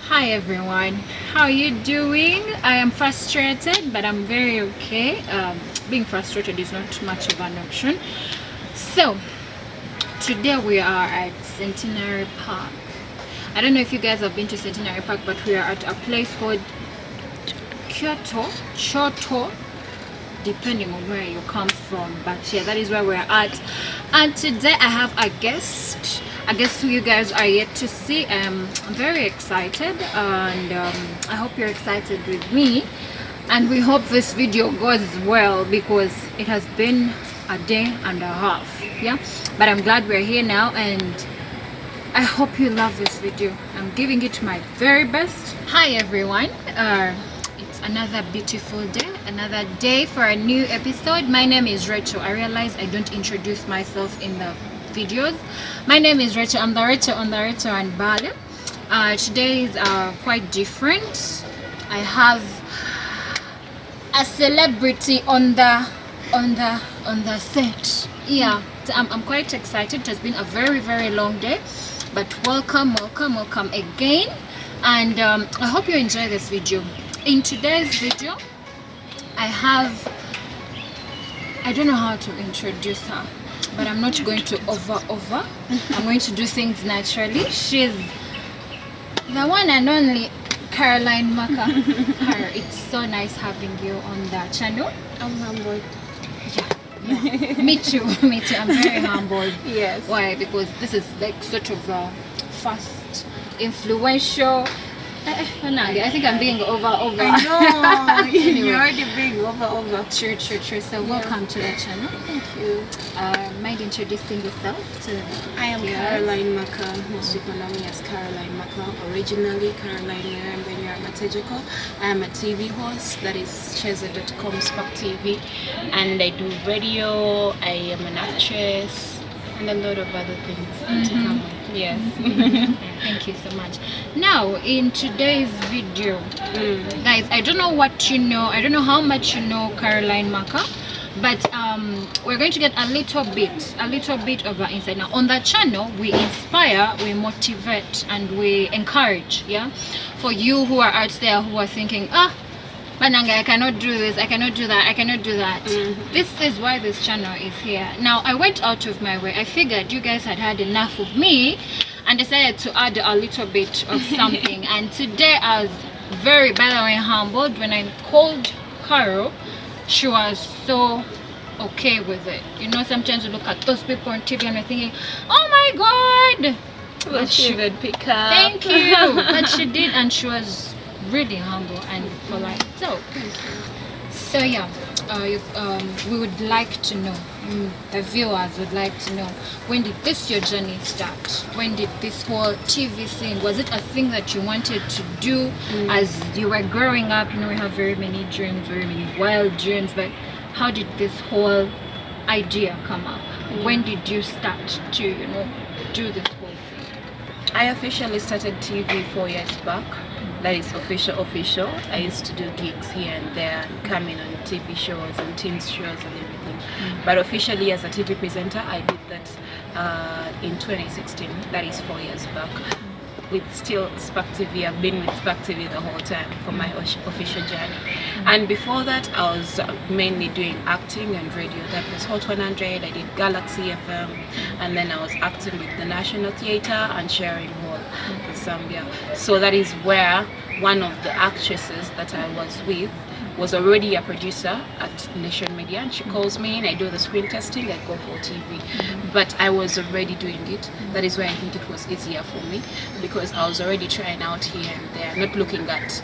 Hi everyone, how you doing? I am frustrated, but I'm very okay. Being frustrated is not much of an option. So today we are at Centenary Park. I don't know if you guys have been to Centenary Park, but we are at a place called Choto, depending on where you come from. But yeah, that is where we're at. And today I have a guest who you guys are yet to see. I'm very excited, and I hope you're excited with me, and we hope this video goes well because it has been a day and a half. Yeah, but I'm glad we're here now, and I hope you love this video. I'm giving it my very best. Hi everyone, it's another beautiful day, another day for a new episode. My name is Rachel. I realize I don't introduce myself in the videos. My name is Rachel. I'm the Rachel on the Rachel and Bali. Today is quite different. I have a celebrity on the set. Yeah, so I'm quite excited. It has been a very long day, but welcome again, and I hope you enjoy this video. In today's video, I don't know how to introduce her, but I'm not going to over. I'm going to do things naturally. She's the one and only Caroline Marcah. It's so nice having you on the channel. I'm humbled. Yeah. Me too. I'm very humbled. Yes. Why? Because this is like sort of a fast, influential. I think I'm being over. I know. Anyway. You're already being over. True. So welcome to the channel. Thank you. Mind introducing yourself to? I am Caroline Marcah. Most people know me as Caroline Marcah. Originally, Caroline Marcah. I am a TV host. That is Cheza.com Spark TV, and I do radio. I am an actress, and a lot of other things to come. Yes. Thank you so much. Now, in today's video, guys, I don't know what you know. I don't know how much you know Caroline Marcah, but we're going to get a little bit of her insight. Now, on the channel, we inspire, we motivate, and we encourage. Yeah, for you who are out there who are thinking, Mananga, I cannot do this, I cannot do that. This is why this channel is here. Now, I went out of my way. I figured you guys had enough of me and decided to add a little bit of something. And today I was very, by the way, humbled. When I called Carol, she was so okay with it. You know, sometimes you look at those people on TV and you're thinking, oh my God. But she would pick up. Thank you. But she did, and she was really humble and polite. So yeah, we would like to know, the viewers would like to know, when did your journey start? When did this whole TV thing, was it a thing that you wanted to do as you were growing up? You know, we have very many dreams, very many wild dreams, but how did this whole idea come up? When did you start to, you know, do this whole thing? I officially started TV 4 years back. That is official. I used to do gigs here and there and come in on TV shows and teams shows and everything. But officially as a TV presenter, I did that in 2016. That is 4 years back. With still Spark TV. I've been with Spark TV the whole time for my official journey. And before that, I was mainly doing acting and radio. That was Hot 100. I did Galaxy FM, and then I was acting with the National Theatre and Sharing Hall in Zambia. So that is where one of the actresses that I was with was already a producer at Nation Media, and she calls me in. I do the screen testing, I go for TV, but I was already doing it. That is why I think it was easier for me, because I was already trying out here and there, not looking at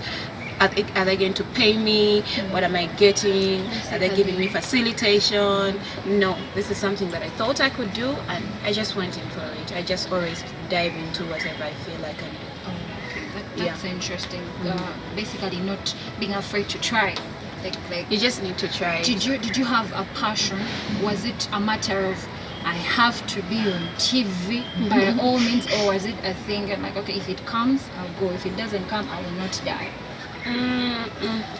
are they going to pay me, what am I getting, are they giving me facilitation? No, this is something that I thought I could do, and I just went in for it. I just always dive into whatever I feel like I can do. That's interesting. Basically not being afraid to try. Like you just need to try. Did you have a passion? Was it a matter of I have to be on TV by all means, or was it a thing and like, okay, if it comes, I'll go. If it doesn't come, I will not die?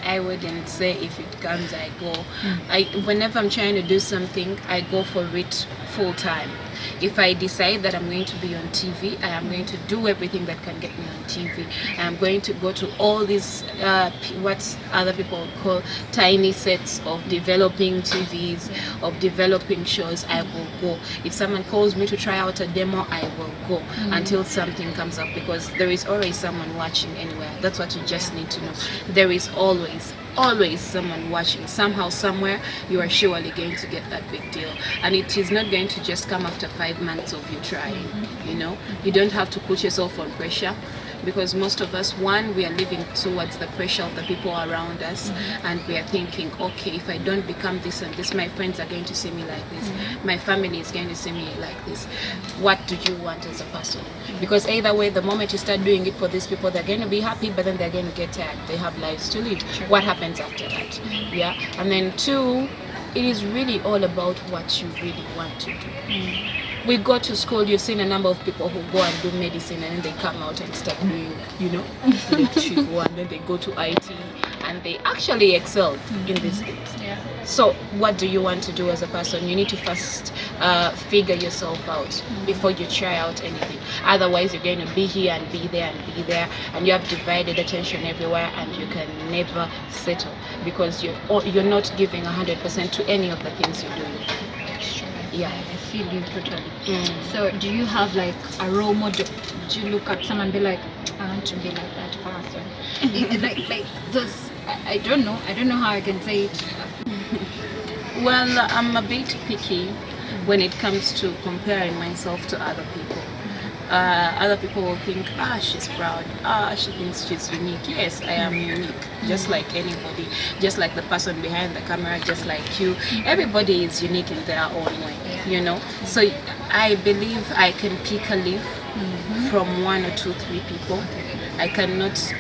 I wouldn't say if it comes I go. Whenever I'm trying to do something, I go for it full time. If I decide that I'm going to be on TV, I am going to do everything that can get me on TV. I am going to go to all these what other people call tiny sets of developing TVs, of developing shows. I will go. If someone calls me to try out a demo, I will go until something comes up, because there is always someone watching anywhere. That's what you just need to know. There is always someone watching. Somehow, somewhere, you are surely going to get that big deal, and it is not going to just come after 5 months of you trying. You know, you don't have to put yourself on pressure, because most of us, one, we are living towards the pressure of the people around us, and we are thinking, okay, if I don't become this and this, my friends are going to see me like this, my family is going to see me like this. What do you want as a person? Because either way, the moment you start doing it for these people, they're going to be happy, but then they're going to get tired. They have lives to live. What happens after that? Yeah. And then two, it is really all about what you really want to do. We go to school, you've seen a number of people who go and do medicine, and then they come out and start doing, you know, electrical, and then they go to IT, and they actually excel in these things. Yeah. So what do you want to do as a person? You need to first figure yourself out before you try out anything. Otherwise, you're going to be here and be there and be there, and you have divided attention everywhere, and you can never settle, because you're not giving 100% to any of the things you're doing. Yeah, I feel you totally. So do you have like a role model? Do you look at someone and be like, I want to be like that person? like this, I don't know how I can say it. Well, I'm a bit picky when it comes to comparing myself to other people. Other people will think, she's proud, she thinks she's unique. Yes, I am unique, just like anybody, just like the person behind the camera, just like you. Everybody is unique in their own way, you know. So I believe I can pick a leaf from 1 or 2, 3 people. I cannot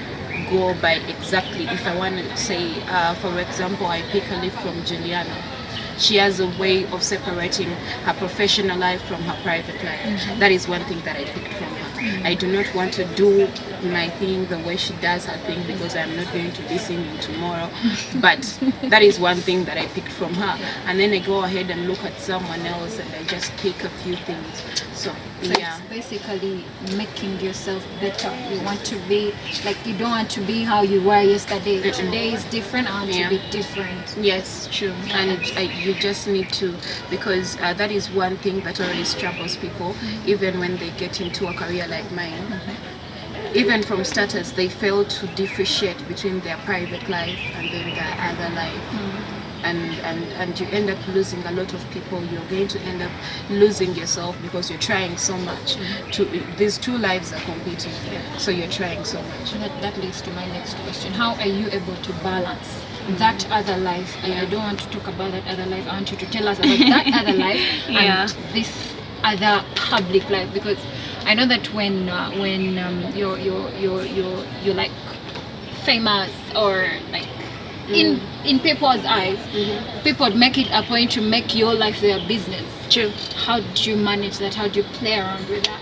go by exactly. If I want to say, for example, I pick a leaf from Juliana. She has a way of separating her professional life from her private life. That is one thing that I picked from her. I do not want to do my thing the way she does her thing, because I'm not going to be singing tomorrow. But that is one thing that I picked from her. And then I go ahead and look at someone else, and I just pick a few things. So yeah, it's basically making yourself better. You want to be like, you don't want to be how you were yesterday. Today is different. I want to be different. Yes, true. And you just need to, because that is one thing that always troubles people, even when they get into a career like mine. Even from starters, they fail to differentiate between their private life and then their other life. And you end up losing a lot of people. You're going to end up losing yourself, because you're trying so much. These two lives are competing, so you're trying so much. That leads to my next question. How are you able to balance that other life? I don't want to talk about that other life. I want you to tell us about that other life and this other public life, because I know that when you're like famous, or like in people's eyes, people make it a point to make your life their business. True. How do you manage that? How do you play around with that?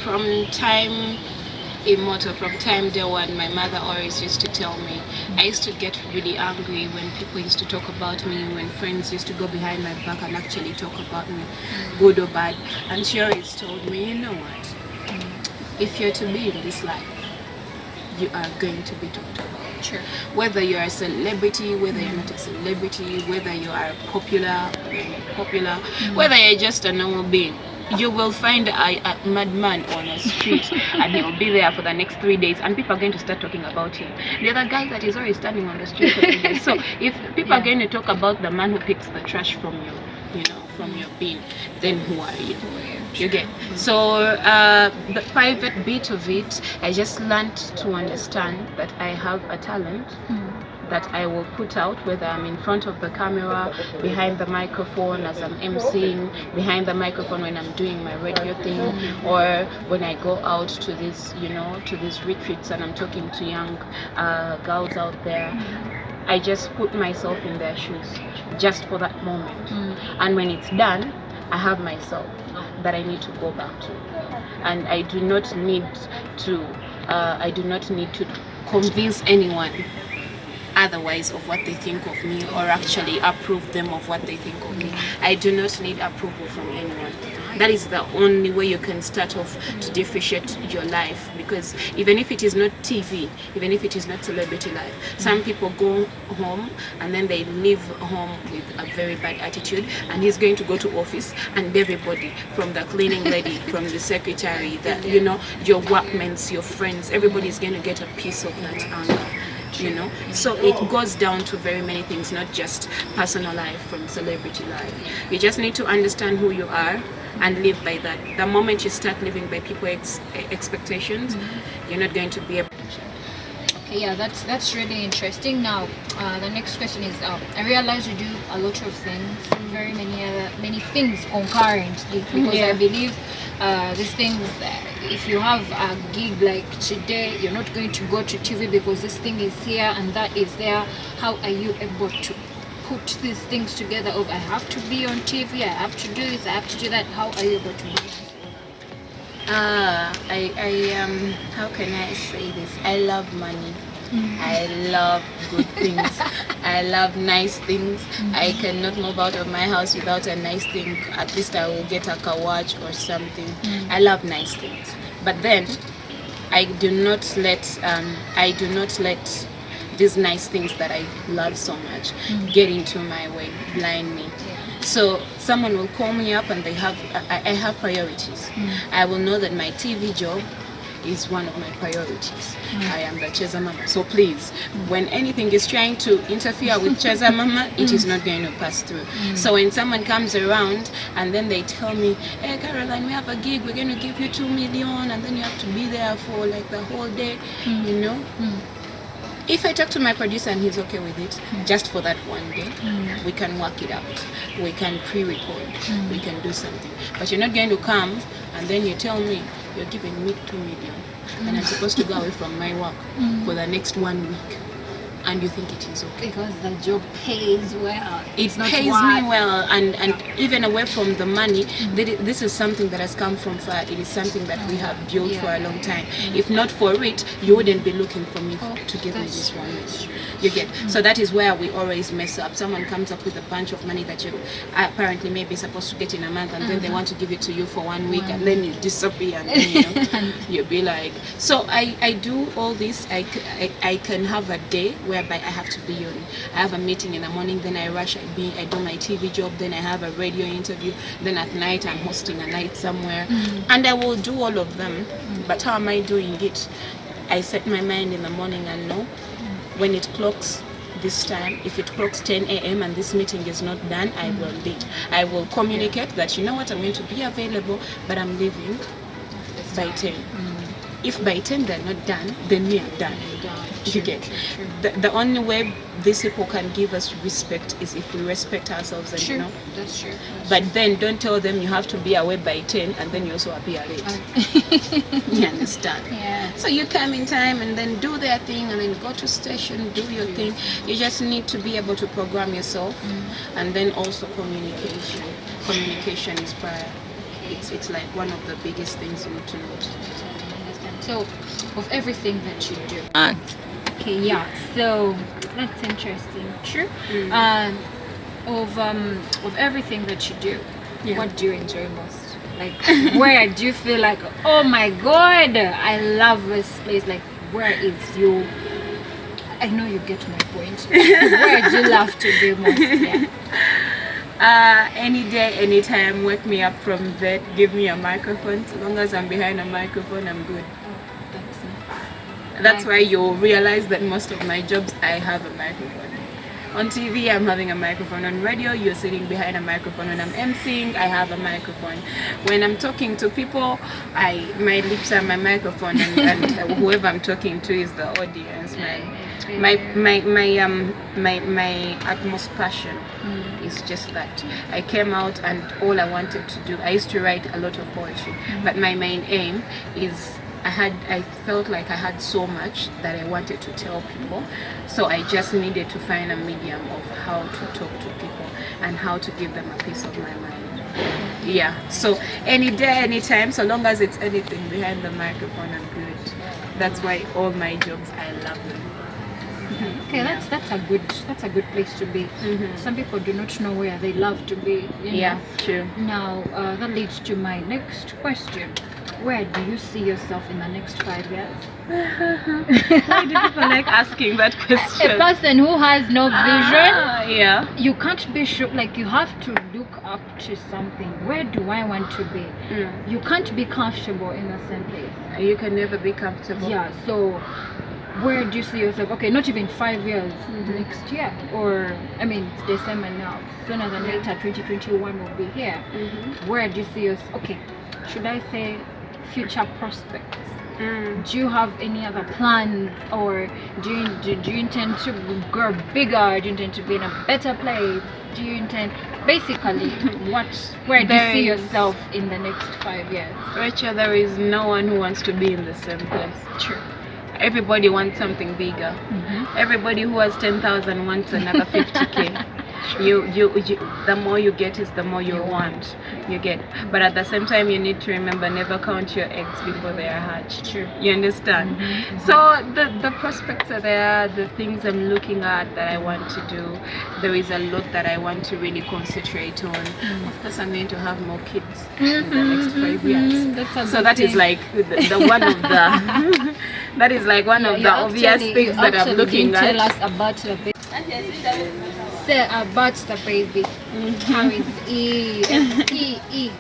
From time immortal, from time day one, my mother always used to tell me, I used to get really angry when people used to talk about me, when friends used to go behind my back and actually talk about me, good or bad. And she always told me, you know what, if you're to be in this life, you are going to be talked about. Sure. Whether you're a celebrity, whether you're not a celebrity, whether you are popular or not popular, whether you're just a normal being, you will find a madman on a street and he will be there for the next 3 days, and people are going to start talking about him. The other guy that is always standing on the street for 3 days. So if people are going to talk about the man who picks the trash from you, from your bin, then who are you? You get? So the private bit of it, I just learned to understand that I have a talent that I will put out, whether I'm in front of the camera, behind the microphone as I'm emceeing, behind the microphone when I'm doing my radio thing, or when I go out to these, to these retreats and I'm talking to young girls out there. I just put myself in their shoes just for that moment. And when it's done, I have myself that I need to go back to. And I do not need to convince anyone. otherwise of what they think of me, or actually approve them of what they think of me. I do not need approval from anyone. That is the only way you can start off to differentiate your life, because even if it is not TV, even if it is not celebrity life, some people go home and then they leave home with a very bad attitude, and he's going to go to office and everybody, from the cleaning lady, from the secretary, your workmates, your friends, everybody is going to get a piece of that anger. So it goes down to very many things, not just personal life from celebrity life. You just need to understand who you are and live by that. The moment you start living by people's expectations, you're not going to be able. Okay, yeah, that's really interesting. Now, the next question is, I realize you do a lot of things, very many things concurrently, because I believe these things, if you have a gig like today, you're not going to go to TV because this thing is here and that is there. How are you able to put these things together of, I have to be on TV, I have to do this, I have to do that? How are you able to do this? How can I say this? I love money. I love good things. I love nice things. I cannot move out of my house without a nice thing. At least I will get a car watch or something. I love nice things. But then I do not let these nice things that I love so much get into my way, blind me. So someone will call me up and I have priorities. I will know that my TV job is one of my priorities. I am the Cheza Mama. So please, when anything is trying to interfere with Cheza Mama, it is not going to pass through. So when someone comes around and then they tell me, hey Caroline, we have a gig, we're going to give you 2 million, and then you have to be there for like the whole day, If I talk to my producer and he's okay with it, just for that one day, we can work it out. We can pre-record. We can do something. But you're not going to come and then you tell me you're giving me 2 million and I'm supposed to go away from my work for the next 1 week, and you think it is okay. Because the job pays well. It pays me well, and even away from the money, this is something that has come from far. It is something that we have built for a long time. If not for it, you wouldn't be looking for me to give me this 1 week. You get? So that is where we always mess up. Someone comes up with a bunch of money that you apparently maybe supposed to get in a month, and then they want to give it to you for 1 week, and then you disappear, and then you'll be like. So I do all this. I can have a day whereby I have to be on. I have a meeting in the morning, then I rush. I do my TV job, then I have a radio interview, then at night I'm hosting a night somewhere, and I will do all of them. But how am I doing it? I set my mind in the morning and know when it clocks this time, if it clocks 10 a.m. and this meeting is not done, I will leave. I will communicate that, you know what, I'm going to be available, but I'm leaving by 10. If by 10 they're not done, then we are done. You get? The only way these people can give us respect is if we respect ourselves. And, True. That's true. But then don't tell them you have to be away by 10 and then you also appear late. You understand? Yeah. So you come in time and then do their thing and then go to station, do your thing. You just need to be able to program yourself, and then also communication. Communication is prior. It's like one of the biggest things you need to know. So, of everything that you do. Okay, yeah. So that's interesting. True. Of everything that you do, what do you enjoy most? Like, where do you feel like, oh my God, I love this place? Like, where is you? I know you get my point. Where do you love to do most? Yeah. Any day, anytime, wake me up from bed, give me a microphone. As long as I'm behind a microphone, I'm good. That's why you'll realize that most of my jobs, I have a microphone. On TV, I'm having a microphone. On radio, you're sitting behind a microphone. When I'm emceeing, I have a microphone. When I'm talking to people, my lips are my microphone, and whoever I'm talking to is the audience, man. My utmost passion is just that. I came out and all I wanted to do, I used to write a lot of poetry, but my main aim is I felt like I had so much that I wanted to tell people, so I just needed to find a medium of how to talk to people and how to give them a piece of my mind. Yeah, so any day, anytime, so long as it's anything behind the microphone, I'm good. That's why all my jobs, I love them. Okay, that's a good place to be. Some people do not know where they love to be. True. Now that leads to my next question. Where do you see yourself in the next 5 years? Why do people like asking that question? A person who has no vision. Yeah. You can't be sure, like you have to look up to something. Where do I want to be? You can't be comfortable in the same place. You can never be comfortable. Yeah, so where do you see yourself? Okay, not even 5 years, next year, or I mean it's December now, sooner than later 2021 will be here. Where do you see yourself? Okay, should I say future prospects? Do you have any other plans, or do you intend to grow bigger? Do you intend to be in a better place? Do you intend, basically, where do you see yourself in the next 5 years? Rachel, there is no one who wants to be in the same place. True. Everybody wants something bigger. Everybody who has 10,000 wants another 50k. You the more you get is the more you want. You get, but at the same time you need to remember, never count your eggs before they are hatched. True. You understand? So the prospects are there, the things I'm looking at that I want to do. There is a lot that I want to really concentrate on. Of course, I'm going to have more kids in the next 5 years. So that is like the one of the that is like one of the obvious things that I'm looking at. Tell us about the baby. Say about the baby. How is E? E.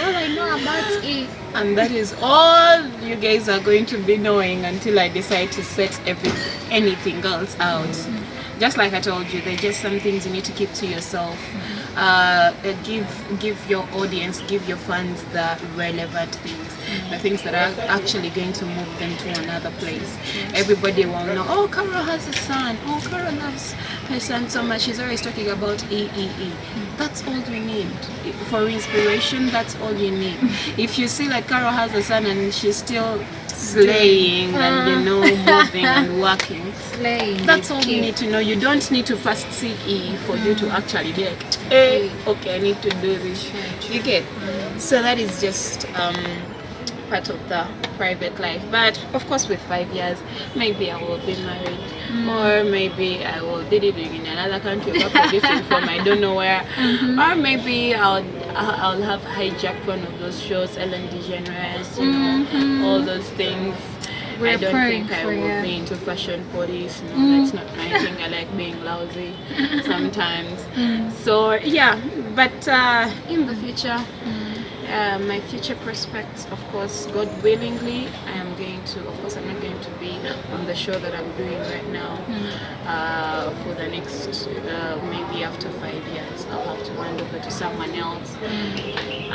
All I know about E. And that is all you guys are going to be knowing until I decide to set anything else out. Just like I told you, there's just some things you need to keep to yourself. Give your audience, give your fans the relevant things, the things that are actually going to move them to another place. Everybody will know, oh, Carol has a son, oh, Carol loves her son so much, she's always talking about E. That's all you need. For inspiration, that's all you need. If you see like Carol has a son and she's still slaying and moving and working, that's all you need to know. You don't need to first see E for you to actually be like, hey, okay, I need to do this. You get? So that is just part of the private life. But of course, with 5 years, maybe I will be married, or maybe I will be living in another country, different from I don't know where, or maybe I'll have hijacked one of those shows, Ellen DeGeneres, all those things. I don't think I will be into fashion police. No, that's not my thing. I like being lousy sometimes. So yeah, but in the future, my future prospects, of course, God willingly, I am going to, of course, I'm not going to be on the show that I'm doing right now for the next, maybe after 5 years, I'll have to hand over to someone else.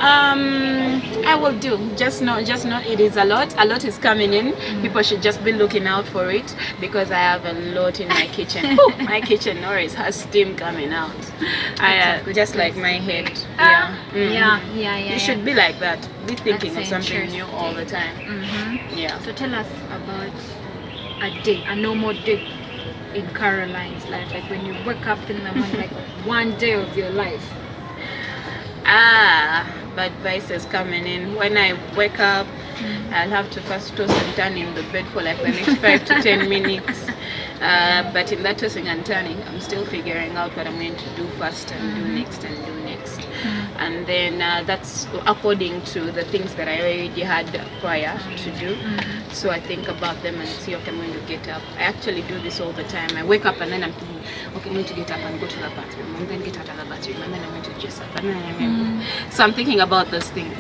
I will do, just know it is a lot is coming in. People should just be looking out for it, because I have a lot in my kitchen. My kitchen always has steam coming out. Just like my head. Yeah. You should be like that. Be thinking of something new all the time. Yeah. So tell us about a normal day in Caroline's life. Like when you wake up in the morning, like one day of your life. Bad advices coming in. When I wake up, I'll have to first toss and turn in the bed for like the next 5 to 10 minutes. But in that tossing and turning, I'm still figuring out what I'm going to do first and do next and do next. And then that's according to the things that I already had prior to do. So I think about them and see, okay, I'm going to get up. I actually do this all the time. I wake up and then I'm thinking, okay, I'm going to get up and go to the bathroom, and then get out of the bathroom, and then I'm going to dress up, and then so I'm thinking about those things.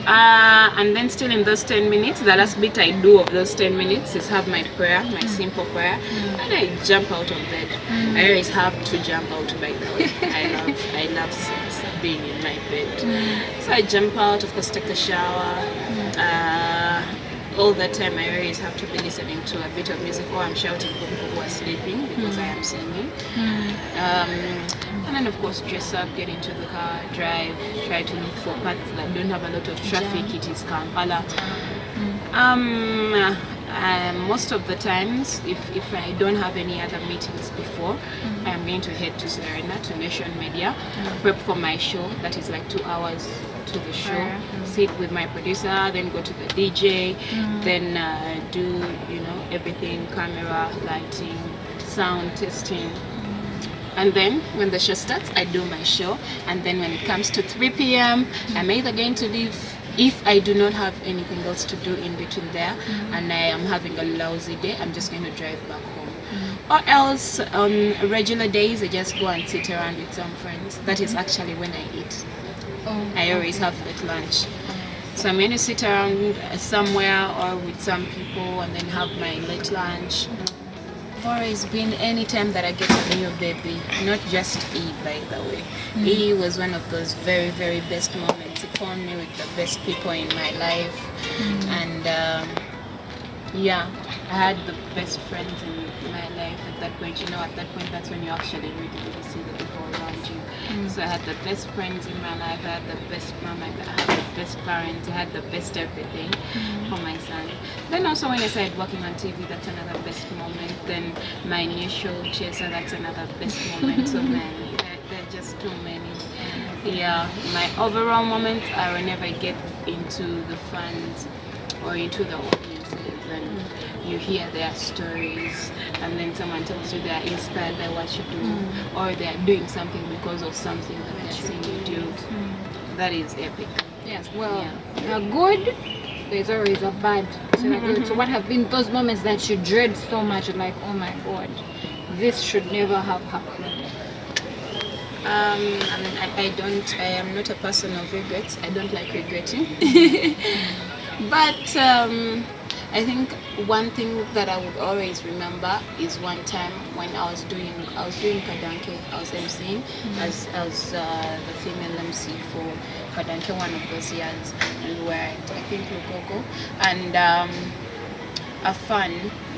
And then still in those 10 minutes, the last bit I do of those 10 minutes is have my prayer, my simple prayer, and I jump out of bed. I always have to jump out, by the way. I love being in my bed. So I jump out, of course, take a shower. All the time I always have to be listening to a bit of music, or I'm shouting for people who are sleeping, because I am singing. And then of course dress up, get into the car, drive, try to look for parts that don't have a lot of traffic. It is Kampala. Most of the times, if I don't have any other meetings before, I'm going to head to Serena, to Nation Media, prep for my show. That is like 2 hours to the show. Sit with my producer, then go to the DJ, then do everything, camera, lighting, sound testing. And then when the show starts, I do my show. And then when it comes to 3 p.m., I'm either going to leave if I do not have anything else to do in between there, and I am having a lousy day, I'm just going to drive back home. Or else on regular days, I just go and sit around with some friends. That is actually when I eat. I always have late lunch. So I'm going to sit around somewhere or with some people and then have my late lunch. Always been any time that I get a new baby, not just E, by the way. E was one of those very, very best moments. It found me with the best people in my life, and yeah, I had the best friends in my life at that point. You know, at that point, that's when you actually really see the people around you. So I had the best friends in my life. I had the best mom. I had the best parents. I had the best everything for my son. Then also when I started working on TV, that's another best moment. Then my new show, Chaser, that's another best moment. So man, there are just too many. Yeah, my overall moment are whenever I get into the fans or into the audiences and you hear their stories, and then someone tells you they are inspired by what you do, or they are doing something because of something that they're seeing you do. That is epic. Yes, well, a good, there's always a bad. So what have been those moments that you dread so much, like, oh my god, this should never have happened? I mean, I am not a person of regrets. I don't like regretting. But I think one thing that I would always remember is one time when I was doing Kadanke. I was emceeing as the female MC for Kadanke one of those years, and we were at, I think, Lugogo, and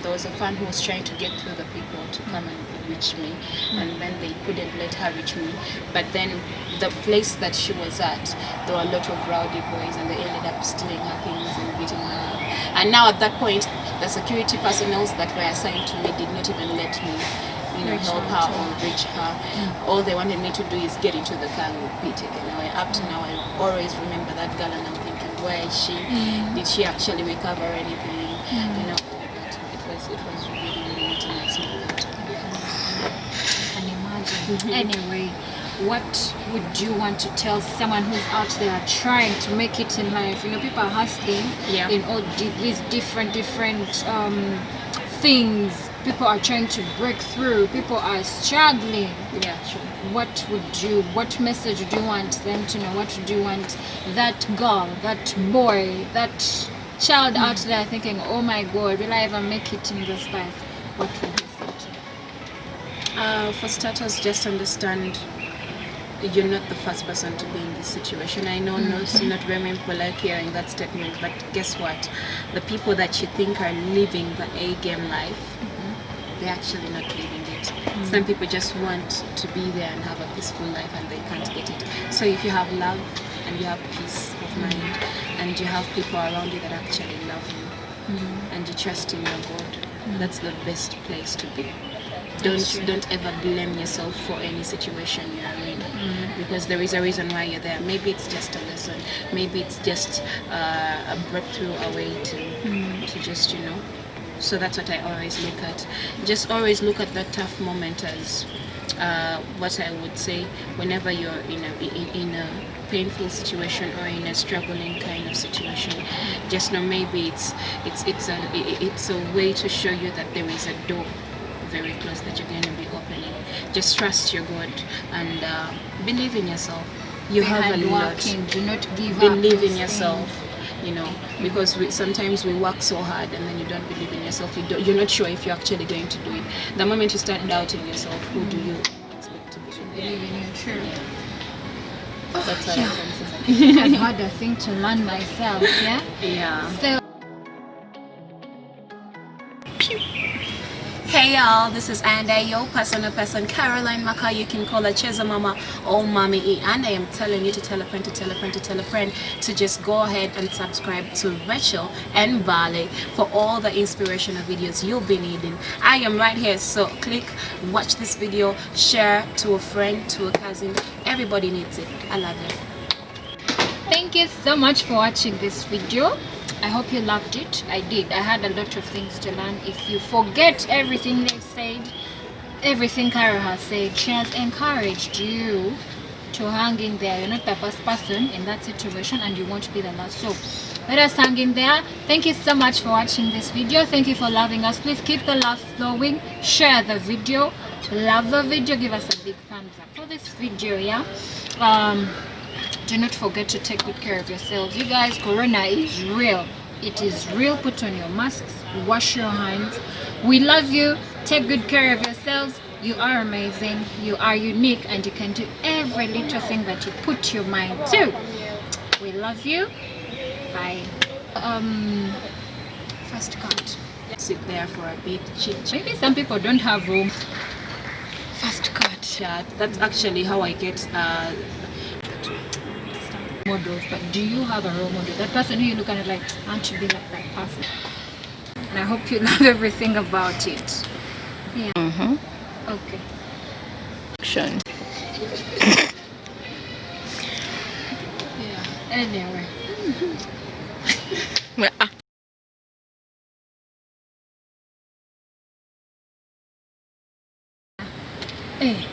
there was a fan who was trying to get through the people to come and reach me, and then they couldn't let her reach me. But then the place that she was at, there were a lot of rowdy boys, and they ended up stealing her things and beating her up. And now at that point, the security personnel that were assigned to me did not even let me, help her or reach her. All they wanted me to do is get into the car and be taken away. Up to now, I always remember that girl, and I'm thinking, where is she? Did she actually recover anything? It was really, really nice moment. I can imagine. Anyway, what would you want to tell someone who's out there trying to make it in life? People are hustling in all these different things. People are trying to break through. People are struggling. Yeah, sure. What message would you want them to know? What would you want that girl, that boy, that child out there thinking, oh my god, will I ever make it in this life? What would you say to? For starters, just understand you're not the first person to be in this situation. I know not very many people like hearing that statement, but guess what? The people that you think are living the A-game life, they're actually not living it. Some people just want to be there and have a peaceful life, and they can't get it. So if you have love and you have peace of mind, and you have people around you that actually love you, and you trust in your God, that's the best place to be. Don't ever blame yourself for any situation you're in, because there is a reason why you're there. Maybe it's just a lesson. Maybe it's just a breakthrough, a way to just So that's what I always look at. Just always look at that tough moment as what I would say whenever you're in a painful situation or in a struggling kind of situation. Just know maybe it's a way to show you that there is a door very close that you're going to be opening. Just trust your God and believe in yourself. You have a lot. Do not give up. Believe in yourself. Because sometimes we work so hard and then you don't believe in yourself. You're not sure if you're actually going to do it. The moment you start doubting yourself, who do you expect to believe in you? True. That's what I can say. I've had a thing to learn myself. Yeah. So. Hey y'all, this is your person, Caroline Marcah. You can call her Cheza Mama or Mommy E. And I am telling you to tell a friend, to just go ahead and subscribe to Rachel and Vale for all the inspirational videos you'll be needing. I am right here, so click, watch this video, share to a friend, to a cousin. Everybody needs it. I love you. Thank you so much for watching this video. I hope you loved it. I did. I had a lot of things to learn. If you forget everything they said, everything Carol has said. She has encouraged you to hang in there. You're not the first person in that situation, and you won't be the last. So let us hang in there. Thank you so much for watching this video. Thank you for loving us. Please keep the love flowing. Share the video. Love the video. Give us a big thumbs up for this video. Yeah. Do not forget to take good care of yourselves. You guys, corona is real. It is real. Put on your masks. Wash your hands. We love you. Take good care of yourselves. You are amazing. You are unique, and you can do every little thing that you put your mind to. We love you. Bye. First cut. Sit there for a bit. Maybe some people don't have room. First cut. Yeah, that's actually how I get models. But do you have a role model? That person who you look at it like, I want to be like that person. And I hope you love everything about it. Yeah. Okay. Action. Yeah. Anyway. Hey.